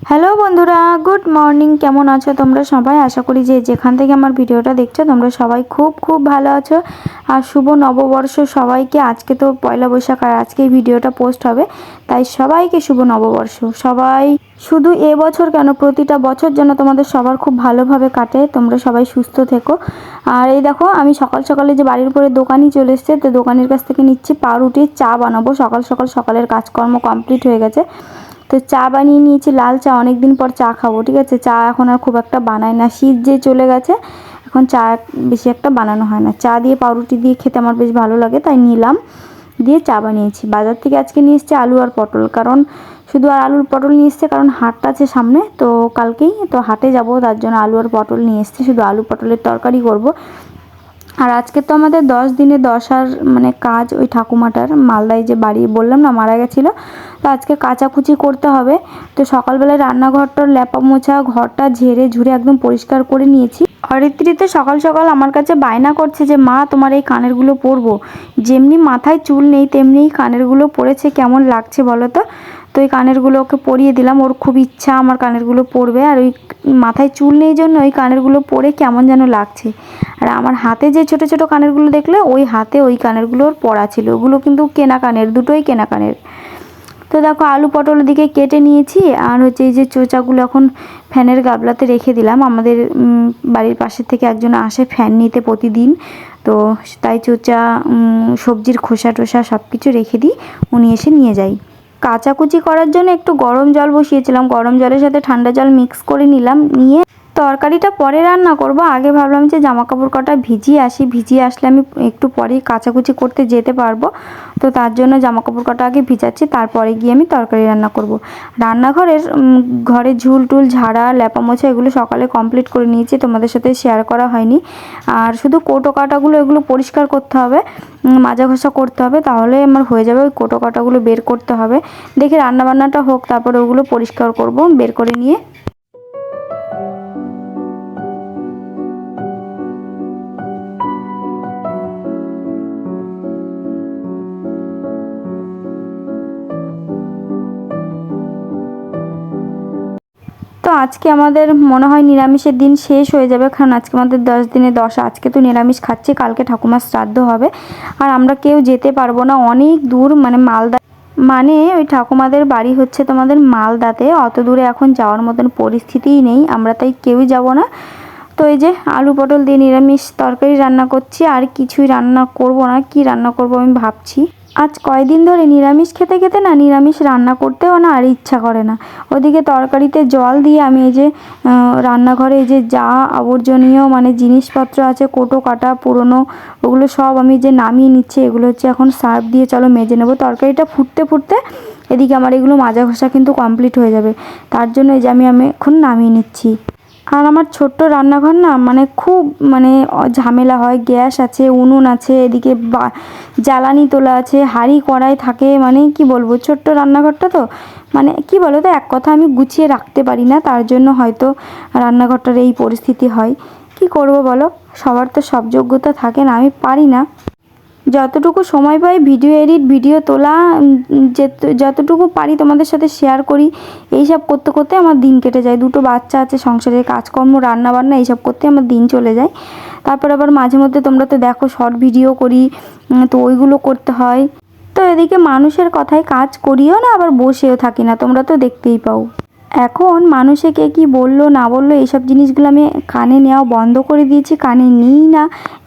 Hello বন্ধুরা, good morning. কেমন আছো তোমরা সবাই? আশা করি যে যেখান থেকে আমার ভিডিওটা দেখছো তোমরা সবাই খুব খুব ভালো আছো। আর শুভ নববর্ষ সবাইকে। আজকে তো পয়লা বৈশাখ আর আজকেই ভিডিওটা পোস্ট হবে, তাই সবাইকে শুভ নববর্ষ। সবাই শুধু এবছর কেন, প্রতিটা বছর যেন তোমাদের সবার খুব ভালোভাবে কাটে, তোমরা সবাই সুস্থ থেকো। আর এই দেখো, আমি সকাল সকালে যে বাড়ির উপরে দোকানই চলে এসছে, তো দোকানের কাছ থেকে নিচ্ছি পাউরুটি, চা বানাবো। সকাল সকাল সকালের কাজকর্ম কমপ্লিট হয়ে গেছে, তো চা বানিয়ে নিয়েছি, লাল চা। অনেক দিন পর চা খাবো, ঠিক আছে। চা এখন আর খুব একটা বানাই না, শীত যে চলে গেছে, এখন চা বেশি একটা বানানো হয় না। চা দিয়ে পাউরুটি দিয়ে খেতে আমার বেশ ভালো লাগে, তাই নিলাম, দিয়ে চা বানিয়েছি। বাজার থেকে আজকে নিয়ে এসছে আলু আর পটল, কারণ শুধু আর আলুর পটল নিয়ে এসছে কারণ হাটটা আছে সামনে, তো কালকেই তো হাটে যাব, তার জন্য আলু আর পটল নিয়ে এসছে। শুধু আলু পটলের তরকারি করব। আর আজকে তো আমাদের 10 দিনে 10 আর মানে কাজ, ওই ঠাকুমাটার মালদায় যে বাড়ি বললাম না মারা গেছিলো, তো আজকে কাচাকুচি করতে হবে। তো সকালবেলায় রান্নাঘরটার ল্যাপা মোছা, ঘরটা ঝেড়ে ঝুড়ে একদম পরিষ্কার করে নিয়েছি। অরিত্রিতে সকাল সকাল আমার কাছে বায়না করছে যে মা তোমার এই কানেরগুলো পরবো। যেমনি মাথায় চুল নেই তেমনি কানেরগুলো পরেছে, কেমন লাগছে বলো তো। তো এই কানেরগুলো ওকে পরিয়ে দিলাম, ওর খুব ইচ্ছা আমার কানেরগুলো পরবে। আর ওই মাথায় চুল নেই জন্য ওই কানেরগুলো পরে কেমন যেন লাগছে। আর আমার হাতে যে ছোট ছোট কানেরগুলো দেখলে, ওই হাতে ওই কানেরগুলোর পরা ছিল, ওগুলো কিন্তু কেনা কানের, দুটোই কেনা কানের। তো দেখো আলু পটল দিকে কেটে নিয়েছি। আর হচ্ছে এই যে চোচাগুলো এখন ফ্যানের গাবলাতে রেখে দিলাম। আমাদের বাড়ির পাশের থেকে একজন আসে ফ্যান নিতে প্রতিদিন, তো তাই চোচা সবজির খোসা টোসা সব কিছু রেখে দিই, উনি এসে নিয়ে যায়। কাচাকুচি করার জন্য একটু গরম জল বসিয়েছিলাম, গরম জলের সাথে ঠান্ডা জল মিক্স করে নিলাম, নিয়ে তরকারিটা পরে রান্না করব। আগে ভাবলাম যে জামা কাপড় কটা ভিজিয়ে আসি, ভিজিয়ে আসলে আমি একটু পরেই কাচাকুচি করতে যেতে পারবো, তো তার জন্য জামা কাপড় কটা আগে ভিজাচ্ছি, তারপরে গিয়ে আমি তরকারি রান্না করব। রান্নাঘরের ঘরে ঝুল টুল ঝাড়া ল্যাপা মোছা এগুলো সকালে কমপ্লিট করে নিয়েছি, তোমাদের সাথে শেয়ার করা হয়নি। আর শুধু কোটো কাটাগুলো এগুলো পরিষ্কার করতে হবে, মাজা ঘষা করতে হবে, তাহলে আমার হয়ে যাবে। ওই কোটো কাটাগুলো বের করতে হবে, দেখি রান্নাবান্নাটা হোক, তারপরে ওগুলো পরিষ্কার করব বের করে নিয়ে। তো আজকে আমাদের মনে হয় নিরামিষের দিন শেষ হয়ে যাবে, কারণ আজকে আমাদের 10 দিনে 10। আজকে তো নিরামিষ খাচ্ছি, কালকে ঠাকুমার শ্রাদ্ধ হবে। আর আমরা কেউ যেতে পারবো না, অনেক দূর, মানে মালদা, মানে ওই ঠাকুমাদের বাড়ি হচ্ছে তোমাদের মালদাতে, অত দূরে এখন যাওয়ার মতন পরিস্থিতিই নেই, আমরা তাই কেউই যাব না। তো এই যে আলু পটল দিয়ে নিরামিষ তরকারি রান্না করছি, আর কিছুই রান্না করব না। কি রান্না করব আমি ভাবছি। আজ কয়দিন ধরে নিরামিষ খেতে খেতে না, নিরামিষ রান্না করতেও না আর ইচ্ছা করে না। ওদিকে তরকারিতে জল দিয়ে আমি এই যে রান্নাঘরে এই যে যা আবর্জনীয় মানে জিনিসপত্র আছে, কোটো কাটা পুরনো, ওগুলো সব আমি যে নামিয়ে নিচ্ছি। এগুলো হচ্ছে এখন সার্ফ দিয়ে চলো মেজে নেবো। তরকারিটা ফুটতে ফুটতে এদিকে আমার এগুলো মাজা ঘষা কিন্তু কমপ্লিট হয়ে যাবে, তার জন্য এই যে আমি এখন নামিয়ে নিচ্ছি। আর আমার ছোট্ট রান্নাঘর না, মানে খুব মানে ঝামেলা হয়। গ্যাস আছে, উনুন আছে, এদিকে জ্বালানি তোলা আছে, হাঁড়ি কড়াই থাকে, মানে কি বলবো, ছোট্ট রান্নাঘরটা তো, মানে কি বলো তো, এক কথা আমি গুছিয়ে রাখতে পারি না, তার জন্য হয়তো রান্নাঘরটার এই পরিস্থিতি হয়। কি করব বলো, সবার তো সব যোগ্যতা থাকে না, আমি পারি না। যতটুকু সময় পাই ভিডিও এডিট, ভিডিও তোলা, যতটুকু পারি তোমাদের সাথে শেয়ার করি। এইসব করতে করতে আমার দিন কেটে যায়। দুটো বাচ্চা আছে, সংসারের কাজকর্ম, রান্নাবান্না, এইসব করতে আমার দিন চলে যায়। তারপর আবার মাঝে মধ্যে তোমরা তো দেখো শর্ট ভিডিও করি, তো ওইগুলো করতে হয়। তো এদিকে মানুষের কথায় কাজ করিও না, আবার বসেও থাকি না, তোমরা তো দেখতেই পাও। এখন মানুষে কে কী বললো না বললো এইসব জিনিসগুলো আমি কানে নেওয়া বন্ধ করে দিয়েছি, কানে নিই না।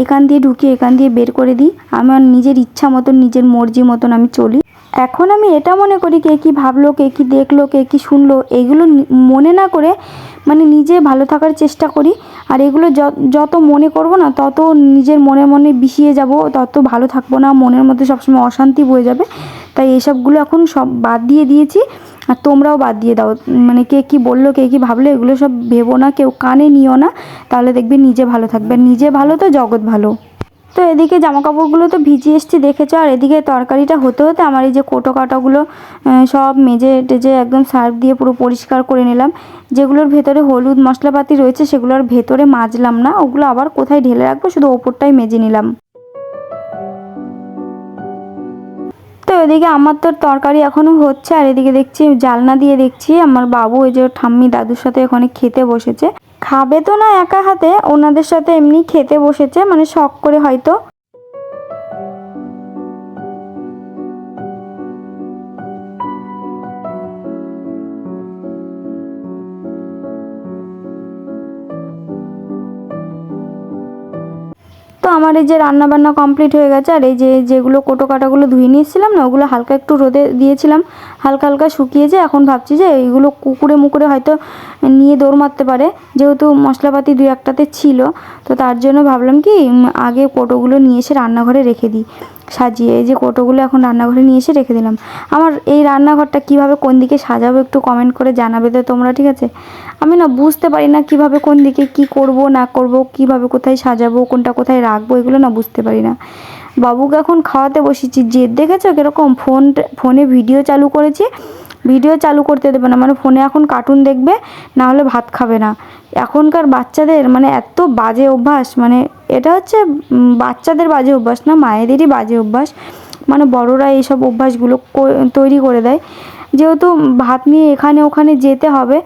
এখান দিয়ে ঢুকিয়ে এখান দিয়ে বের করে দিই, আমার নিজের ইচ্ছা মতন নিজের মর্জি মতন আমি চলি। এখন আমি এটা মনে করি কে কী ভাবলো, কে কী দেখলো, কে কী শুনলো, এগুলো মনে না করে মানে নিজে ভালো থাকার চেষ্টা করি। আর এগুলো যত মনে করব না, তত নিজের মনে মনে বিষিয়ে যাব, তত ভালো থাকবো না, মনের মধ্যে সবসময় অশান্তি বয়ে যাবে। তাই এসবগুলো এখন সব বাদ দিয়ে দিয়েছি। আর তোমরাও বাদ দিয়ে দাও, মানে কে কী বললো, কে কী ভাবলো, এগুলো সব ভেবো না, কেউ কানে নিও না, তাহলে দেখবে নিজে ভালো থাকবে। নিজে ভালো তো জগৎ ভালো। তো এদিকে জামা কাপড়গুলো তো ভিজিয়ে এসছি দেখেছো, আর এদিকে তরকারিটা হতে হতে আমার এই যে কোটো কাটাগুলো সব মেজে টেজে একদম সার্ফ দিয়ে পুরো পরিষ্কার করে নিলাম। যেগুলোর ভেতরে হলুদ মশলাপাতি রয়েছে সেগুলোর ভেতরে মাজলাম না, ওগুলো আবার কোথায় ঢেলে রাখবো, শুধু ওপরটাই মেজে নিলাম। তো ওইদিকে আমার তো তরকারি এখনও হচ্ছে, আর এদিকে দেখছি জালনা দিয়ে দেখছি আমার বাবু ওই যে ঠাম্মি দাদুর সাথে ওখানে খেতে বসেছে। খাবে তো না একা হাতে, ওনাদের সাথে এমনি খেতে বসেছে, মানে শখ করে হয়তো। তো আমার এই যে রান্না বান্না কমপ্লিট হয়ে গেছে, আর এই যে যেগুলো কোটো কাটাগুলো ধুয়ে নিয়েছিলাম না, ওগুলো হালকা একটু রোদে দিয়েছিলাম, হালকা হালকা শুকিয়েছে। এখন ভাবছি যে এইগুলো কুকুরে মুকুরে হয়তো নিয়ে দৌড় মারতে পারে, যেহেতু মশলাপাতি দুই একটাতে ছিল, তো তার জন্য ভাবলাম কি আগে কোটোগুলো নিয়ে এসে রান্নাঘরে রেখে দিই সাজিয়ে। এই যে কোটোগুলো এখন রান্নাঘরে নিয়ে এসে রেখে দিলাম। আমার এই রান্নাঘরটা কিভাবে কোন দিকে সাজাবো একটু কমেন্ট করে জানাবে তো তোমরা, ঠিক আছে? আমি না বুঝতে পারি না কিভাবে কোন দিকে কি করব না করব, কিভাবে কোথায় সাজাবো, কোনটা কোথায় রাখবো, এগুলো না বুঝতে পারি না। বাবুকে এখন খাওয়াতে বসেছি, জেদ দেখেছো কীরকম, ফোনে ভিডিও চালু করেছি, ভিডিও চালু করতে দেবে না, মানে ফোনে এখন কার্টুন দেখবে, না হলে ভাত খাবে না। এখনকার বাচ্চাদের মানে এত বাজে অভ্যাস, মানে এটা হচ্ছে বাচ্চাদের বাজে অভ্যাস না, মায়েদেরই বাজে অভ্যাস, মানে বড়রা এইসব অভ্যাসগুলো তৈরি করে দেয়। যেহেতু ভাত নিয়ে এখানে ওখানে যেতে হবে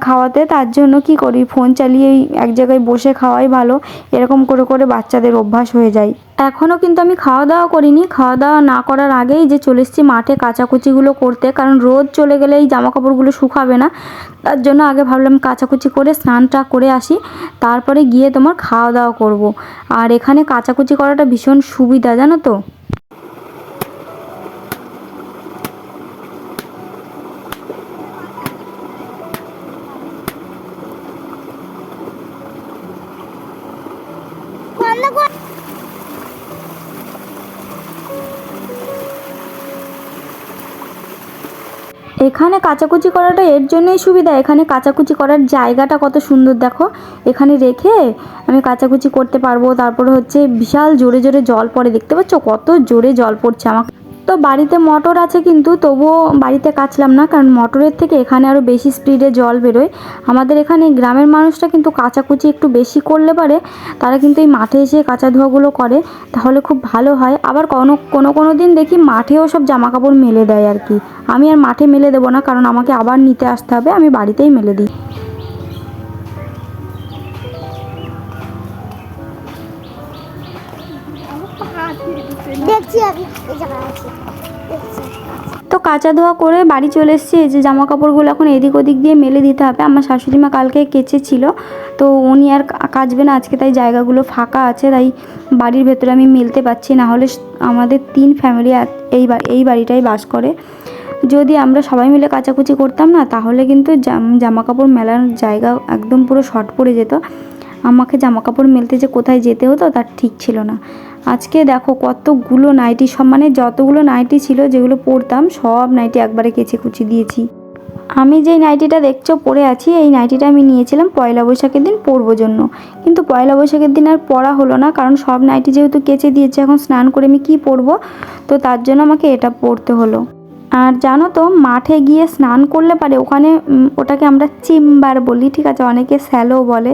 খাওয়াতে, তার জন্য কি করি, ফোন চালিয়েই এক জায়গায় বসে খাওয়াই ভালো, এরকম করে করে বাচ্চাদের অভ্যাস হয়ে যায়। এখনও কিন্তু আমি খাওয়া দাওয়া করিনি, খাওয়া দাওয়া না করার আগেই যে চলে এসেছি মাঠে কাচাকুচিগুলো করতে, কারণ রোদ চলে গেলে এই জামা কাপড়গুলো শুকাবে না, তার জন্য আগে ভাবলাম কাচাকুচি করে স্নানটা করে আসি, তারপরে গিয়ে তোমার খাওয়া দাওয়া করব। আর এখানে কাচাকুচি করাটা ভীষণ সুবিধা, জানো তো। এখানে কাচাকুচি করাটা এর জন্যই সুবিধা, এখানে কাচাকুচি করার জায়গাটা কত সুন্দর দেখো, এখানে রেখে আমি কাচাকুচি করতে পারবো। তারপরে হচ্ছে বিশাল জোরে জোরে জল পড়ে, দেখতে পাচ্ছ কত জোরে জল পড়ছে। আমাকে তো বাড়িতে মোটর আছে কিন্তু তবুও বাড়িতে কাচলাম না, কারণ মোটরের থেকে এখানে আরও বেশি স্পিডে জল বেরোয়। আমাদের এখানে গ্রামের মানুষরা কিন্তু কাচাকুচি একটু বেশি করলে পারে, তারা কিন্তু এই মাঠে এসে কাচা ধোয়াগুলো করে, তাহলে খুব ভালো হয়। আবার কোনো দিন দেখি মাঠেও সব জামা কাপড় মেলে দেয় আর কি। আমি আর মাঠে মেলে দেবো না, কারণ আমাকে আবার নিতে আসতে হবে, আমি বাড়িতেই মেলে দিই। তো কাচা ধোয়া করে বাড়ি চলে এসেছি। এই যে জামা কাপড়গুলো এখন এদিক ওদিক দিয়ে মেলে দিতে হবে। আমার শাশুড়ি মা কালকে কেচেছিল, তো উনি আর কাচবে না আজকে, তাই জায়গাগুলো ফাঁকা আছে, তাই বাড়ির ভেতরে আমি মেলতে পারছি না। হলে আমাদের 3 ফ্যামিলি এই বাড়িটাই বাস করে। যদি আমরা সবাই মিলে কাচাকুচি করতাম না, তাহলে কিন্তু জামা কাপড় মেলার জায়গা একদম পুরো শর্ট পড়ে যেত। আমাকে জামা কাপড় মেলতে যে কোথায় যেতে হতো তার ঠিক ছিল না। আজকে দেখো কতগুলো নাইটি, সব মানে যতগুলো নাইটি ছিল যেগুলো পরতাম, সব নাইটি একবারে কেচে কুচি দিয়েছি। আমি যেই নাইটিটা দেখছো পরে আছি, এই নাইটিটা আমি নিয়েছিলাম পয়লা বৈশাখের দিন পরবো জন্য, কিন্তু পয়লা বৈশাখের দিন আর পরা হলো না, কারণ সব নাইটি যেহেতু কেচে দিয়েছে, এখন স্নান করে আমি কী পরবো, তো তার জন্য আমাকে এটা পরতে হলো। আর জানো তো, মাঠে গিয়ে স্নান করলে পারে ওখানে, ওটাকে আমরা চেম্বার বলি, ঠিক আছে, অনেকে স্যালো বলে।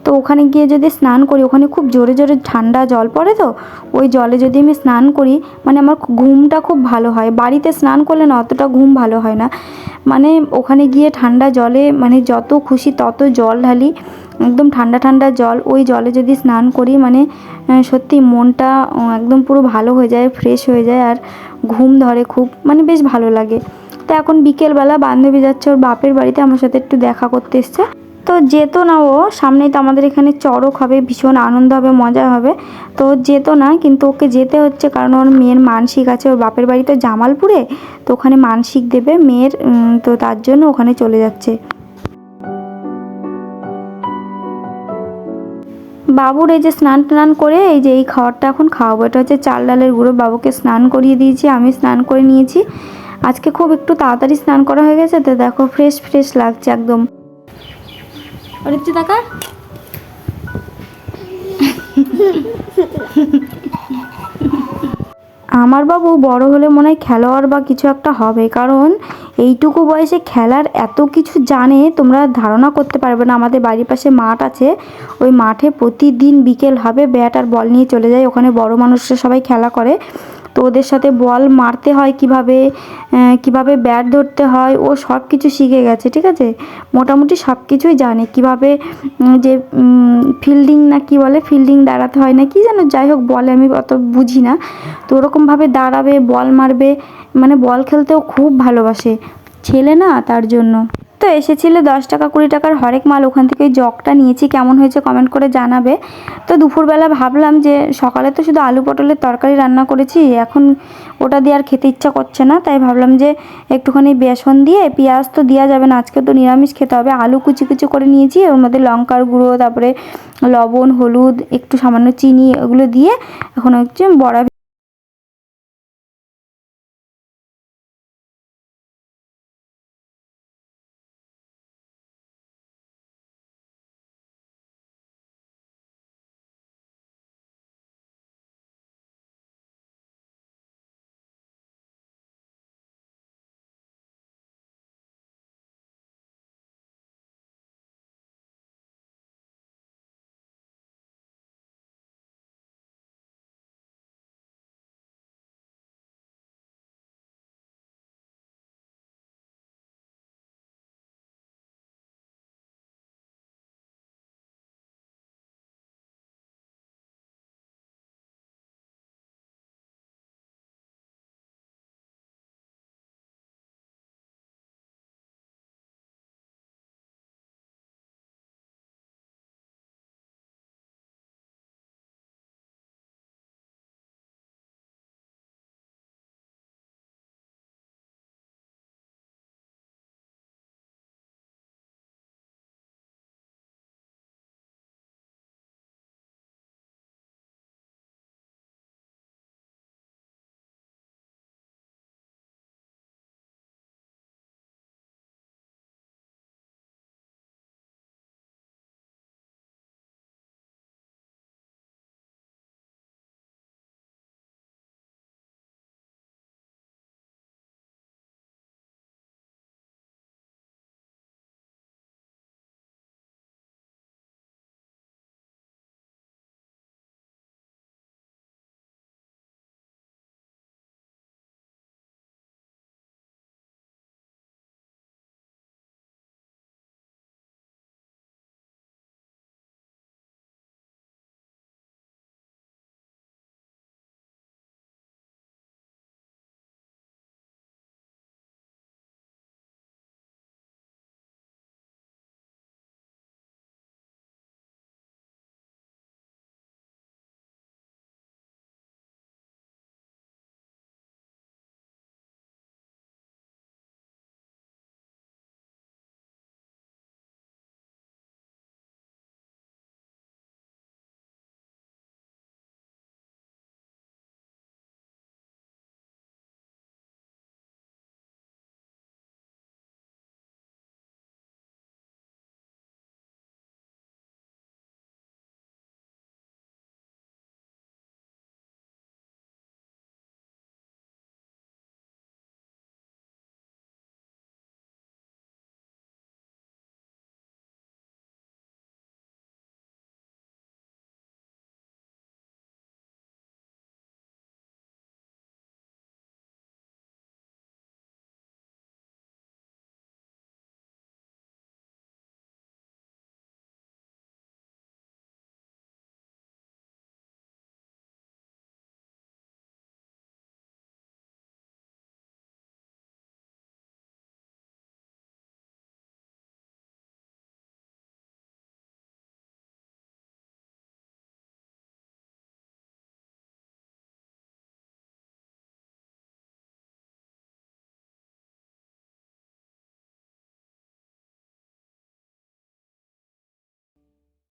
তো ওখানে গিয়ে যদি স্নান করি, ওখানে খুব জোরে জোরে ঠান্ডা জল পড়ে, তো ওই জলে যদি আমি স্নান করি, মানে আমার ঘুমটা খুব ভালো হয়। বাড়িতে স্নান করলে না অতটা ঘুম ভালো হয় না, মানে ওখানে গিয়ে ঠান্ডা জলে মানে যত খুশি তত জল ঢালি, একদম ঠান্ডা ঠান্ডা জল, ওই জলে যদি স্নান করি মানে সত্যি মনটা একদম পুরো ভালো হয়ে যায়, ফ্রেশ হয়ে যায়, আর ঘুম ধরে খুব, মানে বেশ ভালো লাগে। তো এখন বিকেলবেলা বান্ধবী যাচ্ছে ওর বাপের বাড়িতে, আমার সাথে একটু দেখা করতে এসছে। তো যেত না ও, সামনেই তো আমাদের এখানে চড়ক হবে, ভীষণ আনন্দ হবে, মজা হবে, তো যেত না, কিন্তু ওকে যেতে হচ্ছে, কারণ ওর মেয়ের মানসিক আছে, ওর বাপের বাড়ি তো জামালপুরে, তো ওখানে মানসিক দেবে মেয়ের, তো তার জন্য ওখানে চলে যাচ্ছে। বাবুর এই যে স্নান টান করে এই যে এই খাবারটা এখন খাওয়াবো, এটা হচ্ছে চাল ডালের গুঁড়ো। বাবুকে স্নান করিয়ে দিয়েছি, আমি স্নান করে নিয়েছি। আজকে খুব একটু তাড়াতাড়ি স্নান করা হয়ে গেছে, তো দেখো ফ্রেশ ফ্রেশ লাগছে একদম। অরিত্রি দেখা আমার বাবু বড় হলে মনে হয় খেলোয়াড় বা কিছু একটা হবে, কারণ এইটুকু বয়সে খেলার এত কিছু জানে, তোমরা ধারণা করতে পারবে না। আমাদের বাড়ির পাশে মাঠ আছে, ওই মাঠে প্রতিদিন বিকেল হবে ব্যাট আর বল নিয়ে চলে যায়, ওখানে বড় মানুষরা সবাই খেলা করে। তো তো ওদের সাথে বল মারতে হয় কিভাবে, কিভাবে ব্যাট ধরতে হয়, ও সব কিছু শিখে গেছে, ঠিক আছে। মোটামুটি সব কিছুই জানে, কিভাবে যে ফিল্ডিং না কি বলে, ফিল্ডিং দাঁড়াতে হয় না কি যেন, যাই হোক বলে, আমি অত বুঝি না। তো ওরকমভাবে দাঁড়াবে, বল মারবে, মানে বল খেলতেও খুব ভালোবাসে, ছেলে না, তার জন্য। তো এসেছিলো 10 টাকা 20 টাকার হরেক মাল, ওখান থেকে ওই জগটা নিয়েছি, কেমন হয়েছে কমেন্ট করে জানাবে। তো দুপুরবেলা ভাবলাম যে সকালে তো শুধু আলু পটলের তরকারি রান্না করেছি, এখন ওটা দিয়ে আর খেতে ইচ্ছা করছে না, তাই ভাবলাম যে একটুখানি বেসন দিয়ে, পেঁয়াজ তো দেওয়া যাবে না, আজকে তো নিরামিষ খেতে হবে, আলু কুচি কুচি করে নিয়েছি, ওর মধ্যে লঙ্কার গুঁড়ো, তারপরে লবণ, হলুদ, একটু সামান্য চিনি, ওগুলো দিয়ে এখন হচ্ছে বড়া